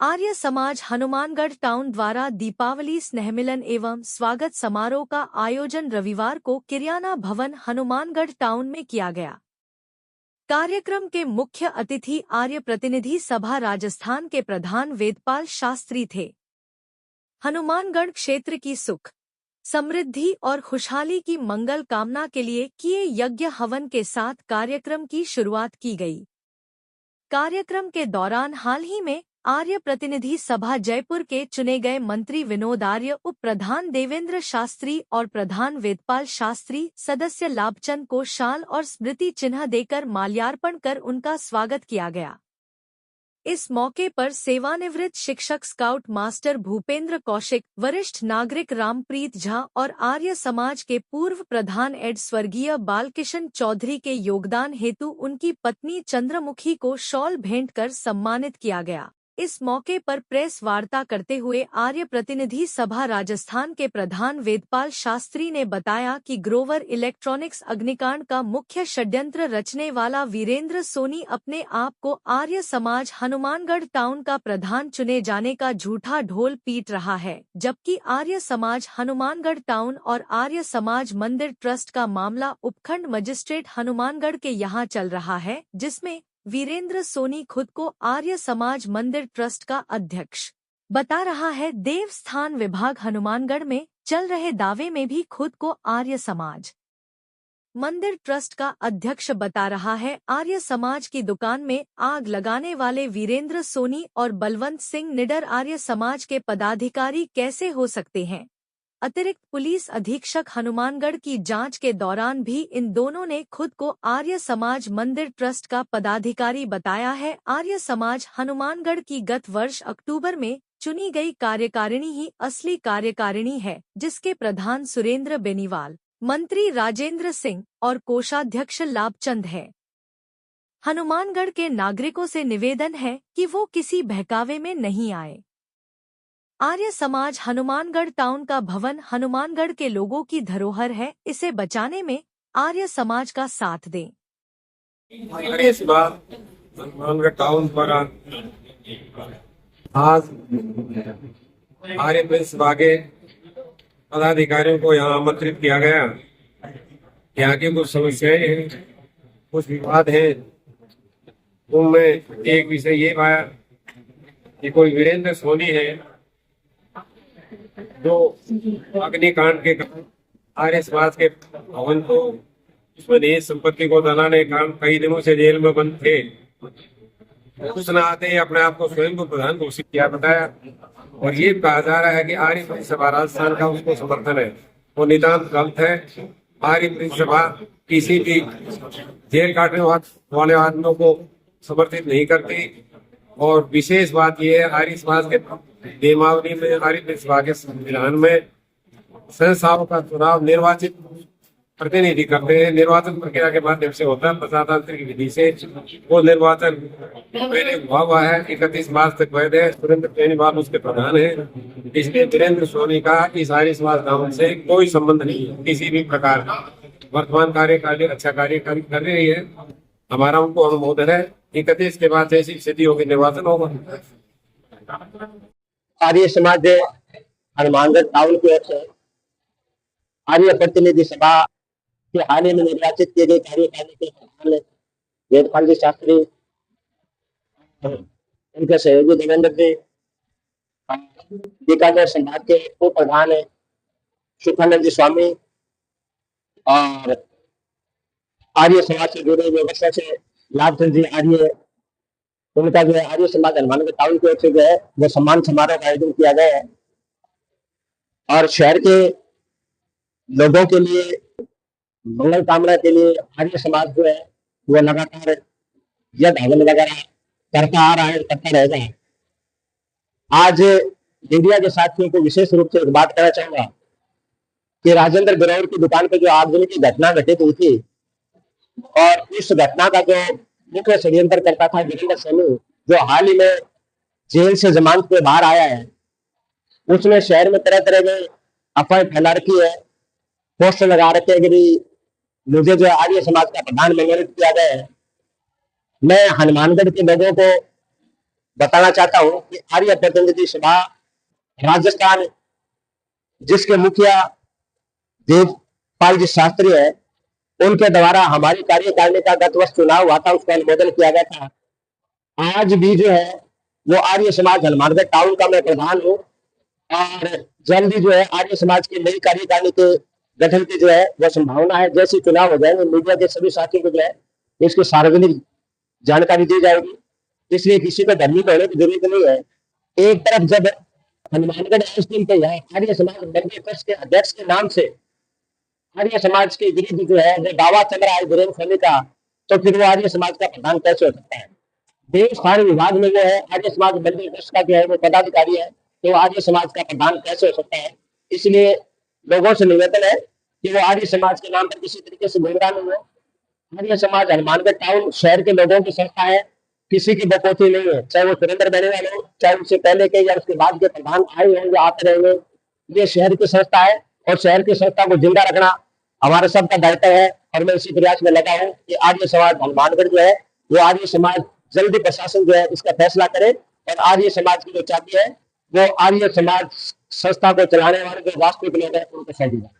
Arya Samaj Hanumangarh town द्वारा दीपावली स्नेह मिलन एवं स्वागत समारोह का आयोजन रविवार को किरियाना भवन हनुमानगढ़ टाउन में किया गया। कार्यक्रम के मुख्य अतिथि आर्य प्रतिनिधि सभा राजस्थान के प्रधान वेदपाल शास्त्री थे। हनुमानगढ़ क्षेत्र की सुख, समृद्धि और खुशहाली की मंगल कामना के लिए किए यज्ञ हवन के साथ कार्यक्रम की शुरुआत की गई। कार्यक्रम के दौरान हाल ही में आर्य प्रतिनिधि सभा जयपुर के चुने गए मंत्री विनोद आर्य, उप प्रधान देवेंद्र शास्त्री और प्रधान वेदपाल शास्त्री सदस्य लाभचंद को शाल और स्मृति चिन्ह देकर माल्यार्पण कर उनका स्वागत किया गया। इस मौके पर सेवानिवृत्त शिक्षक स्काउट मास्टर भूपेंद्र कौशिक, वरिष्ठ नागरिक रामप्रीत झा और आर्य समाज के पूर्व प्रधान एड स्वर्गीय बालकिशन चौधरी के योगदान हेतु उनकी पत्नी चंद्रमुखी को शॉल भेंट कर सम्मानित किया गया। इस मौके पर प्रेस वार्ता करते हुए आर्य प्रतिनिधि सभा राजस्थान के प्रधान वेदपाल शास्त्री ने बताया कि ग्रोवर इलेक्ट्रॉनिक्स अग्निकांड का मुख्य षड्यंत्र रचने वाला वीरेंद्र सोनी अपने आप को आर्य समाज हनुमानगढ़ टाउन का प्रधान चुने जाने का झूठा ढोल पीट रहा है, जबकि आर्य समाज हनुमानगढ़ टाउन और आर्य समाज मंदिर ट्रस्ट का मामला उपखंड मजिस्ट्रेट हनुमानगढ़ के यहाँ चल रहा है, जिसमें वीरेंद्र सोनी खुद को आर्य समाज मंदिर ट्रस्ट का अध्यक्ष बता रहा है। देवस्थान विभाग हनुमानगढ़ में चल रहे दावे में भी खुद को आर्य समाज मंदिर ट्रस्ट का अध्यक्ष बता रहा है। आर्य समाज की दुकान में आग लगाने वाले वीरेंद्र सोनी और बलवंत सिंह निडर आर्य समाज के पदाधिकारी कैसे हो सकते हैं? अतिरिक्त पुलिस अधीक्षक हनुमानगढ़ की जांच के दौरान भी इन दोनों ने खुद को आर्य समाज मंदिर ट्रस्ट का पदाधिकारी बताया है। आर्य समाज हनुमानगढ़ की गत वर्ष अक्टूबर में चुनी गई कार्यकारिणी ही असली कार्यकारिणी है, जिसके प्रधान सुरेंद्र बेनीवाल, मंत्री राजेंद्र सिंह और कोषाध्यक्ष लाभचंद है। हनुमानगढ़ के नागरिकों से निवेदन है कि वो किसी बहकावे में नहीं आए। आर्य समाज हनुमानगढ़ टाउन का भवन हनुमानगढ़ के लोगों की धरोहर है, इसे बचाने में आर्य समाज का साथ दें। हनुमानगढ़ टाउन पर आज आर्य प्रिंसपा के पदाधिकारियों को यहाँ आमंत्रित किया गया। यहाँ की कुछ समस्याएं हैं, कुछ विवाद हैं। उनमें एक विषय ये पाया कि कोई वीरेंद्र सोनी है जो अग्निकांड के कारण आर्य समाज के भवन को उसमें निजी संपत्ति को दलाने के कारण कई दिनों से जेल में बंद थे। सूचना आते ही अपने आप को स्वयं को प्रधान घोषित किया बताया, और ये कहा जा रहा है कि आर्य सभा राजस्थान का उसको समर्थन है। वो नितांत गलत है। आर्य सभा किसी भी जेल काटने वाले आदमियों को समर्थित नहीं करती। और विशेष बात यह है, आर्य समाज के नियमावली में, आर्य सभा के संविधान में संस्थाओं का चुनाव निर्वाचित प्रतिनिधि करते हैं। निर्वाचन प्रक्रिया के माध्यम से होता है, प्रजातांत्रिक विधि से। वो निर्वाचन पहले हुआ है, 31 मार्च तक वैध है। सुरेंद्र बेनीवाल उसके प्रधान है। इसलिए वीरेंद्र सोनी का इस आर्य समाज नाम से कोई संबंध नहीं है किसी भी प्रकार का। वर्तमान कार्यकारिणी अच्छा कार्य कर रही है, हमारा उनको अनुमोदन है। 31 के बाद जैसी स्थिति होगी निर्वाचन होगा। आर्य समाज हनुमानगढ़ टाउन की ओर से आर्य प्रतिनिधि सभा के हाल ही में निर्वाचित किए गए कार्यकारिणी के प्रधान वेदपाल जी शास्त्री, उनके सहयोगी देवेंद्र जी, बीकानेर संभाग के उप प्रधान है सुखानंद जी स्वामी, और आर्य समाज से जुड़े हुए वर्षों से लाभचंद जी आर्य, उनका जो है आर्य समाज हनुमानगढ़ टाउन की ओर से जो है वो सम्मान समारोह का आयोजन किया गया है। और शहर के लोगों के लिए मंगल कामना के लिए आर्य समाज जो है वो लगातार यज्ञ हवन वगैरह करता आ रहा है, करता रहेगा। आज मीडिया के साथियों को विशेष रूप से एक बात कहना चाहूंगा कि राजेंद्र गिरोवर की दुकान पर जो आगजनी की घटना घटित हुई थी, और इस घटना का जो मुख्य षड्यंत्र करता था वीरेंद्र सोनी, जो हाल ही में जेल से जमानत पे बाहर आया है, उसने शहर में तरह तरह के अफवाहें फैला रखी है, पोस्टर लगा रखे हैं कि मुझे जो आर्य समाज का प्रधान मनोनीत किया गया है। मैं हनुमानगढ़ के लोगों को बताना चाहता हूं कि आर्य प्रतिनिधि सभा राजस्थान, जिसके मुखिया देवपाल जी शास्त्री है, उनके द्वारा हमारी कार्यकारिणी का गत वर्ष चुनाव हुआ था, उसका अनुमोदन किया गया था। आज भी जो है वो आर्य समाज हनुमानगढ़ टाउन का मैं प्रधान हूँ और जल्द ही जो है आर्य समाज की नई कार्यकारिणी के गठन की जो है वो संभावना है। जैसे चुनाव हो जाएंगे, मीडिया के सभी साथियों को जो है इसकी सार्वजनिक जानकारी दी जाएगी, इसलिए किसी को डरने होने की जरूरत नहीं है। एक तरफ जब हनुमानगढ़ एसडीएम के यहाँ आर्य समाज मंदिर ट्रस्ट के अध्यक्ष के नाम से आर्य समाज के विरुद्ध जो है दावा चल रहा है वीरेंद्र सहनी का, तो फिर वो आर्य समाज का प्रधान कैसे हो सकता है? देवस्थान विभाग में जो है आर्य समाज मंदिर ट्रस्ट का जो है वो पदाधिकारी है, तो आर्य समाज का प्रधान कैसे हो सकता है? इसलिए लोगों से निवेदन है कि वो आर्य समाज के नाम पर किसी तरीके से गुमराह नहीं हो। आर्य समाज हनुमानगढ़ टाउन शहर के लोगों की संस्था है, किसी की बकौती नहीं है, चाहे वो सुरेंद्र बेनीवाल हो, चाहे उससे पहले के या उसके बाद के प्रधान आए होंगे, आते रहेंगे। ये शहर की संस्था है और शहर की संस्था को जिंदा रखना हमारा सबका दायित्व है और मैं इसी प्रयास में लगा हूँ कि आर्य समाज हनुमानगढ़ जो है वो आर्य समाज जल्दी प्रशासन जो है इसका फैसला करे और आर्य समाज की जो चाबी है वो आर्य समाज संस्था को चलाने वाले जो वास्तविक लोग हैं उनको सौंपी जाए।